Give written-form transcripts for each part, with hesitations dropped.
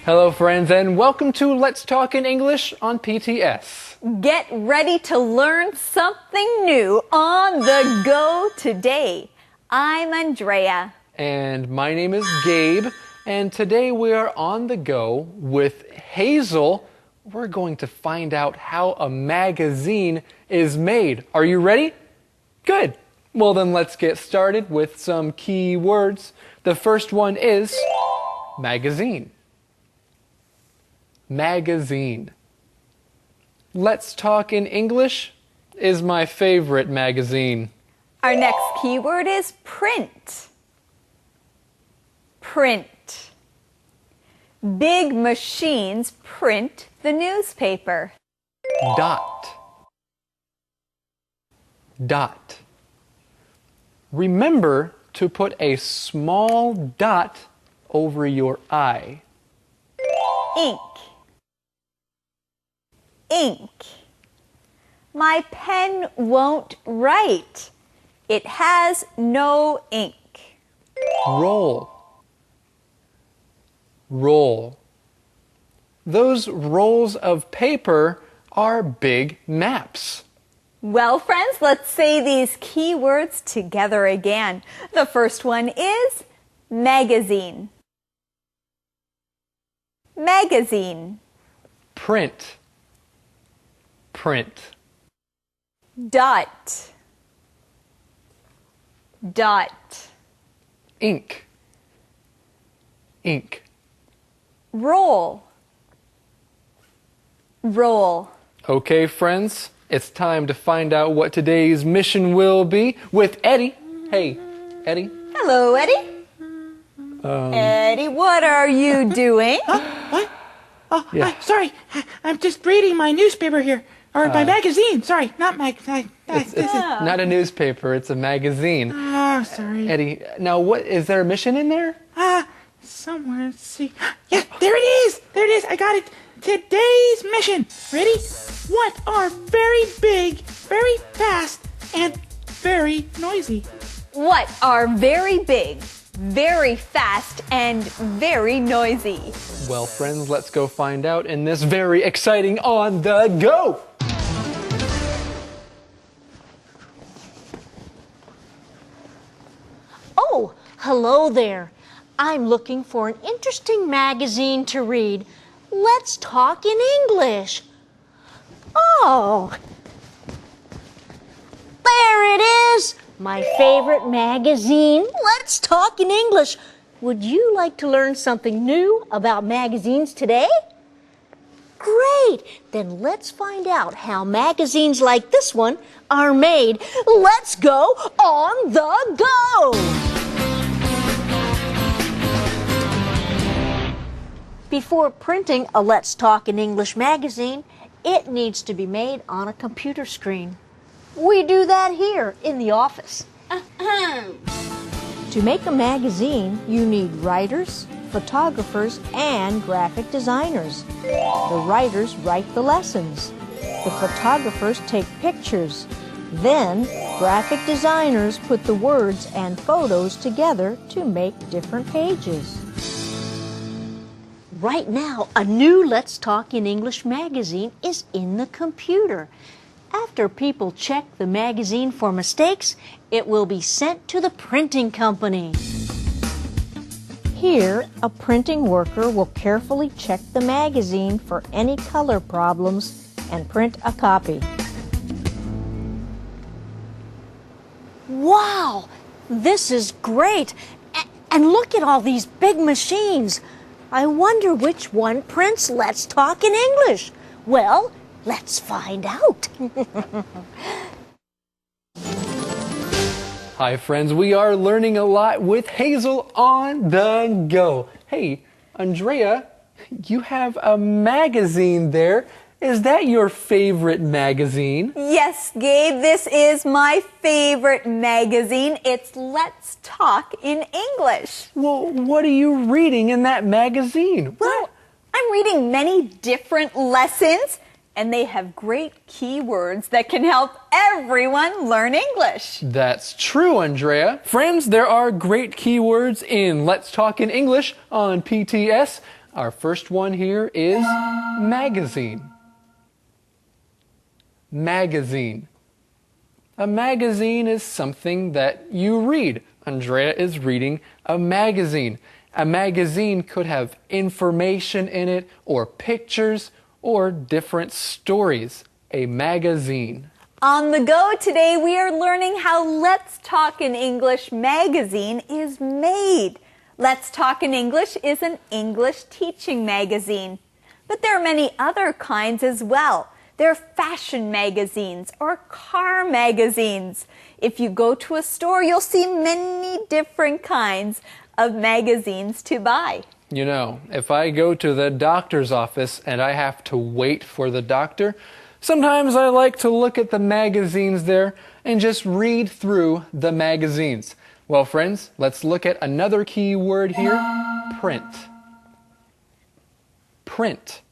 Hello friends and welcome to Let's Talk in English on PTS. Get ready to learn something new on the go today. I'm Andrea. And my name is Gabe, and today we are on the go with Hazel. We're going to find out how a magazine is made. Are you ready? Good. Well then let's get started with some key words. The first one is magazine. Magazine. Let's Talk in English is my favorite magazine. Our next keyword is print. Print. Big machines print the newspaper. Dot. Dot. Remember to put a small dot over your I. Ink. Ink. My pen won't write. It has no ink. Roll. Roll. Those rolls of paper are big maps. Well, friends, let's say these key words together again. The first one is magazine. Magazine. Print. Print. Dot. Dot. Ink. Ink. Roll. Roll. Okay, friends, it's time to find out what today's mission will be with Eddie. Hey, Eddie. Hello, Eddie. Eddie, what are you doing? What? Oh, Yeah. sorry. I'm just reading my newspaper here. Or my magazine. Sorry, not magazine. It's not a newspaper, it's a magazine. Oh, sorry. Eddie, now what, is there a mission in there? Somewhere. Let's see. Yeah, there it is. There it is. I got it. Today's mission. Ready? What are very big, very fast, and very noisy? What are very big, very fast, and very noisy? Well, friends, let's go find out in this very exciting On the Go! Oh, hello there. I'm looking for an interesting magazine to read. Let's Talk in English. Oh, there it is. My favorite magazine. Let's Talk in English. Would you like to learn something new about magazines today? Great! Then let's find out how magazines like this one are made. Let's go on the go! Before printing a Let's Talk in English magazine, it needs to be made on a computer screen. We do that here in the office. To make a magazine, you need writers, photographers, and graphic designers. The writers write the lessons. The photographers take pictures. Then, graphic designers put the words and photos together to make different pages. Right now, a new Let's Talk in English magazine is in the computer. After people check the magazine for mistakes, it will be sent to the printing company. Here, a printing worker will carefully check the magazine for any color problems and print a copy. Wow! This is great! And look at all these big machines! I wonder which one prints Let's Talk in English. Well, let's find out. Hi friends, we are learning a lot with Hazel on the go. Hey, Andrea, you have a magazine there. Is that your favorite magazine? Yes, Gabe, this is my favorite magazine. It's Let's Talk in English. Well, what are you reading in that magazine? Well, I'm reading many different lessons, and they have great keywords that can help everyone learn English. That's true, Andrea. Friends, there are great keywords in Let's Talk in English on PTS. Our first one here is magazine. Magazine. A magazine is something that you read. Andrea is reading a magazine. A magazine could have information in it, or pictures, or different stories. A magazine. On the go today, we are learning how Let's Talk in English magazine is made. Let's Talk in English is an English teaching magazine. But there are many other kinds as well. There are fashion magazines or car magazines. If you go to a store, you'll see many different kinds of magazines to buy. You know, if I go to the doctor's office and I have to wait for the doctor, sometimes I like to look at the magazines there and just read through the magazines. Well, friends, let's look at another key word here, print. Print.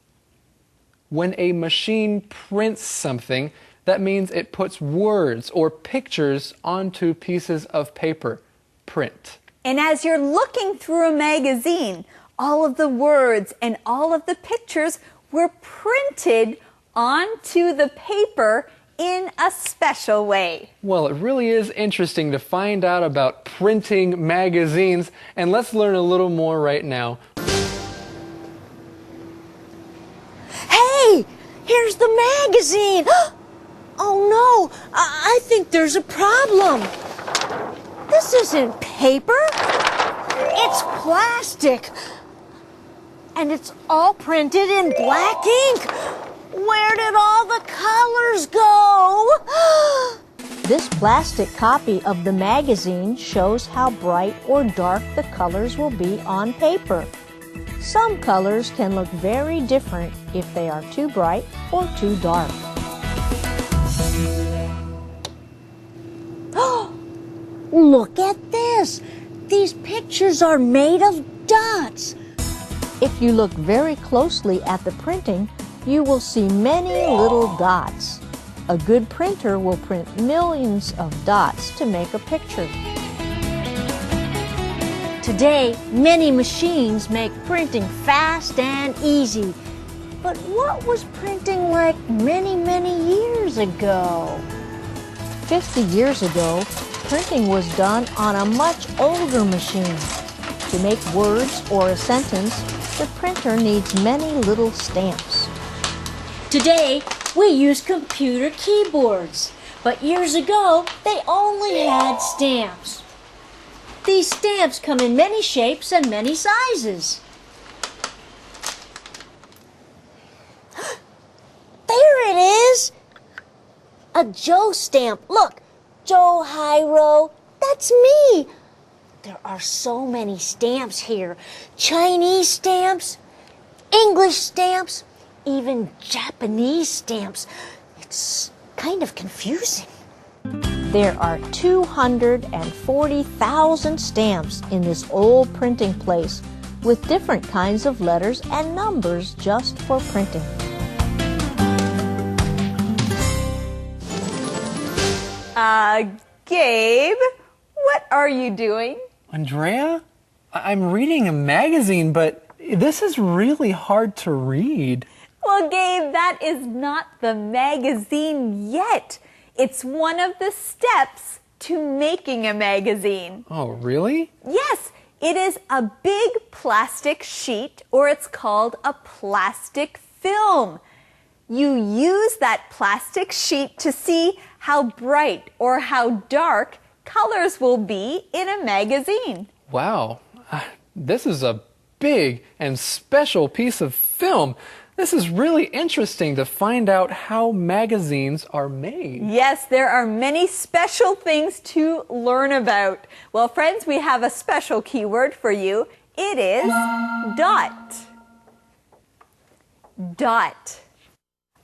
When a machine prints something, that means it puts words or pictures onto pieces of paper. Print. And as you're looking through a magazine, all of the words and all of the pictures were printed onto the paper in a special way. Well, it really is interesting to find out about printing magazines, and let's learn a little more right now. Hey, here's the magazine. Oh no, I think there's a problem. This isn't paper. It's plastic. And it's all printed in black ink. Where did all the colors go? This plastic copy of the magazine shows how bright or dark the colors will be on paper. Some colors can look very different if they are too bright or too dark. Look at this! These pictures are made of dots. If you look very closely at the printing, you will see many little dots. A good printer will print millions of dots to make a picture. Today, many machines make printing fast and easy. But what was printing like many years ago? 50 years ago, printing was done on a much older machine. To make words or a sentence, the printer needs many little stamps. Today, we use computer keyboards, but years ago, they only had stamps. These stamps come in many shapes and many sizes. There it is! A Joe stamp. Look, Joe Hiro, that's me. There are so many stamps here. Chinese stamps, English stamps, even Japanese stamps. It's kind of confusing. There are 240,000 stamps in this old printing place with different kinds of letters and numbers just for printing. Gabe, what are you doing? Andrea, I'm reading a magazine, but this is really hard to read. Well, Gabe, that is not the magazine yet. It's one of the steps to making a magazine. Oh, really? Yes, it is a big plastic sheet, or it's called a plastic film. You use that plastic sheet to see how bright or how dark colors will be in a magazine. Wow, this is a big and special piece of film. This is really interesting to find out how magazines are made. Yes, there are many special things to learn about. Well, friends, we have a special keyword for you. It is dot. Dot.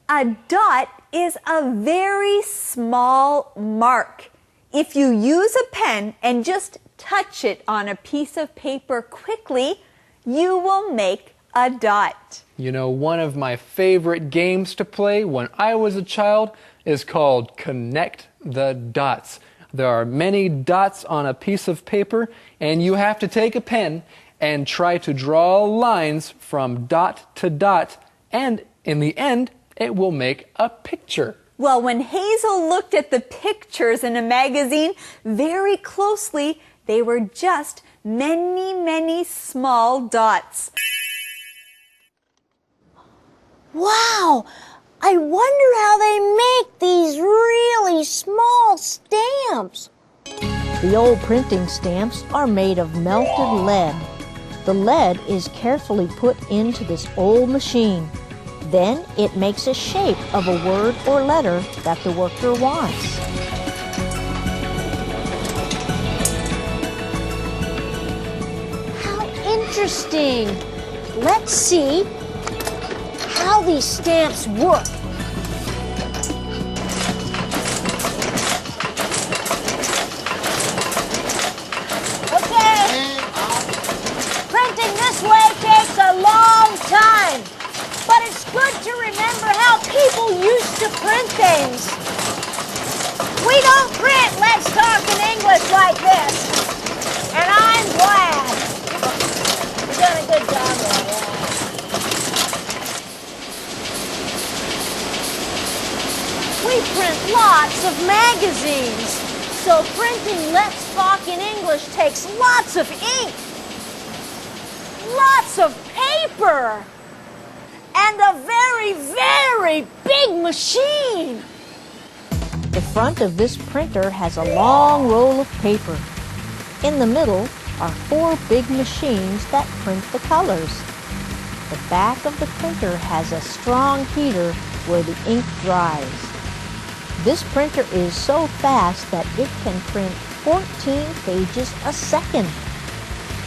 A dot is a very small mark. If you use a pen and just touch it on a piece of paper quickly, you will make a dot. You know, one of my favorite games to play when I was a child is called Connect the Dots. There are many dots on a piece of paper, and you have to take a pen and try to draw lines from dot to dot, and in the end, it will make a picture. Well, when Hazel looked at the pictures in a magazine very closely, they were just many, many small dots. Wow! I wonder how they make these really small stamps. The old printing stamps are made of melted lead. The lead is carefully put into this old machine. Then it makes a shape of a word or letter that the worker wants. How interesting! Let's see how these stamps work. Printing this way takes a long time, but it's good to remember how people used to print things. We don't print Let's Talk in English like this, and I'm glad. You've done a good job with that. We print lots of magazines, so printing Let's Talk in English takes lots of ink. Lots of paper and a very, very big machine. The front of this printer has a long roll of paper. In the middle are 4 big machines that print the colors. The back of the printer has a strong heater where the ink dries. This printer is so fast that it can print 14 pages a second.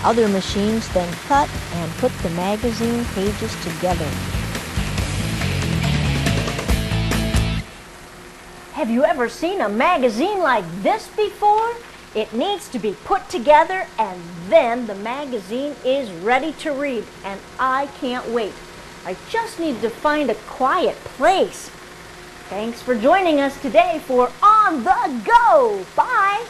Other machines then cut and put the magazine pages together. Have you ever seen a magazine like this before? It needs to be put together and then the magazine is ready to read, and I can't wait. I just need to find a quiet place. Thanks for joining us today for On the Go. Bye.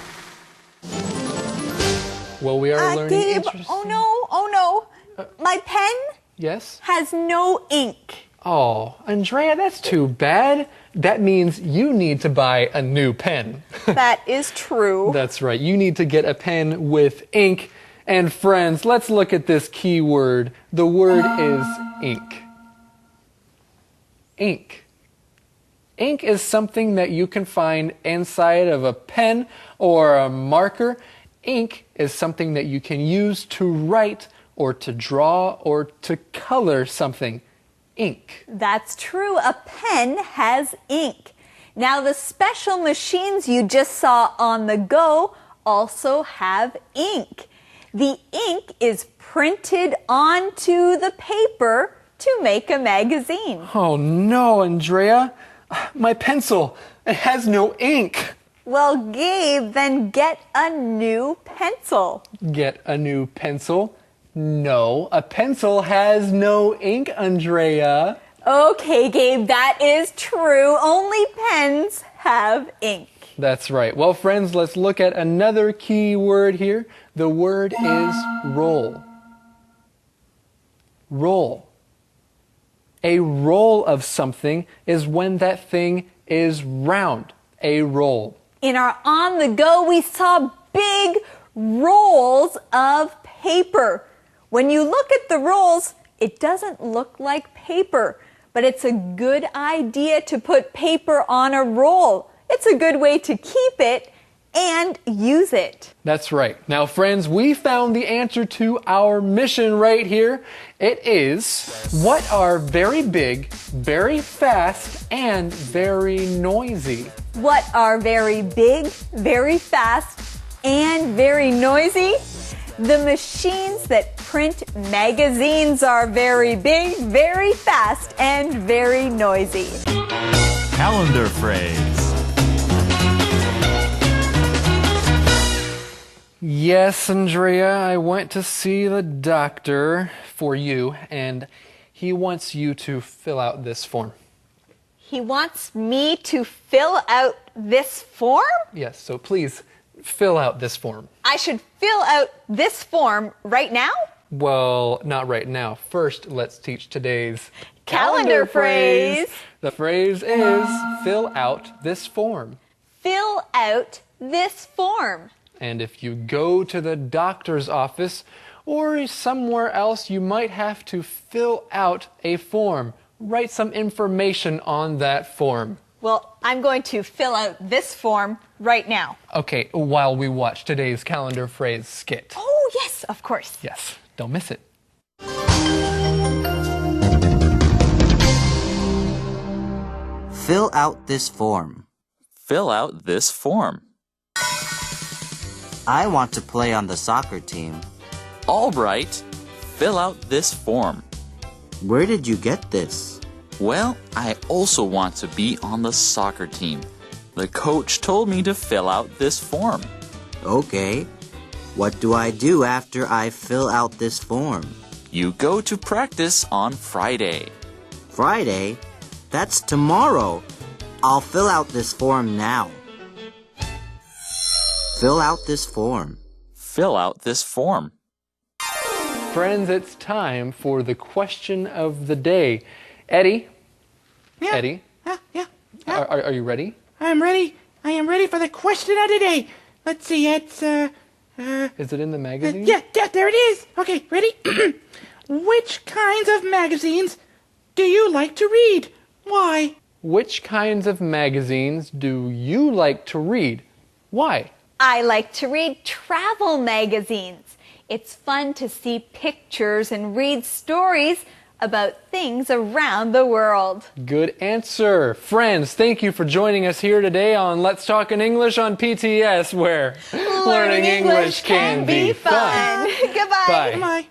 Well, we are learning Gabe, interesting... oh no. My pen Yes? has no ink. Oh, Andrea, that's too bad. That means you need to buy a new pen. That is true. That's right. You need to get a pen with ink. And friends, let's look at this key word. The word is ink. Ink. Ink is something that you can find inside of a pen or a marker. Ink is something that you can use to write or to draw or to color something. Ink. That's true. A pen has ink. Now, the special machines you just saw on the go also have ink. The ink is printed onto the paper to make a magazine. Oh no, Andrea. My pencil, it has no ink. Well, Gabe, then get a new pencil. Get a new pencil? No, a pencil has no ink, Andrea. Okay, Gabe, that is true. Only pens have ink. That's right. Well, friends, let's look at another key word here. The word is roll. Roll. A roll of something is when that thing is round. A roll. In our On the Go, we saw big rolls of paper. When you look at the rolls, it doesn't look like paper, but it's a good idea to put paper on a roll. It's a good way to keep it and use it. That's right. Now, friends, we found the answer to our mission right here. It is, what are very big, very fast, and very noisy? What are very big, very fast, and very noisy? The machines that print magazines are very big, very fast, and very noisy. Calendar phrase. Yes, Andrea, I went to see the doctor for you, and he wants you to fill out this form. He wants me to fill out this form? Yes, so please fill out this form. I should fill out this form right now? Well, not right now. First, let's teach today's Calendar phrase. The phrase is fill out this form. Fill out this form. And if you go to the doctor's office or somewhere else, you might have to fill out a form. Write some information on that form. Well, I'm going to fill out this form right now. Okay, while we watch today's calendar phrase skit. Oh, yes, of course. Yes, don't miss it. Fill out this form. Fill out this form. I want to play on the soccer team. All right. Fill out this form. Where did you get this? Well, I also want to be on the soccer team. The coach told me to fill out this form. Okay. What do I do after I fill out this form? You go to practice on Friday. Friday? That's tomorrow. I'll fill out this form now. Fill out this form. Fill out this form. Friends, it's time for the question of the day. Eddie? Yeah. Eddie? Yeah. Are you ready? I'm ready. I am ready for the question of the day. Let's see, it's, Is it in the magazine? yeah, there it is. Okay, ready? Which kinds of magazines do you like to read? Why? Which kinds of magazines do you like to read? Why? I like to read travel magazines. It's fun to see pictures and read stories about things around the world. Good answer. Friends, thank you for joining us here today on Let's Talk in English on PTS, where Learning English can be fun. Goodbye. Bye. Am I?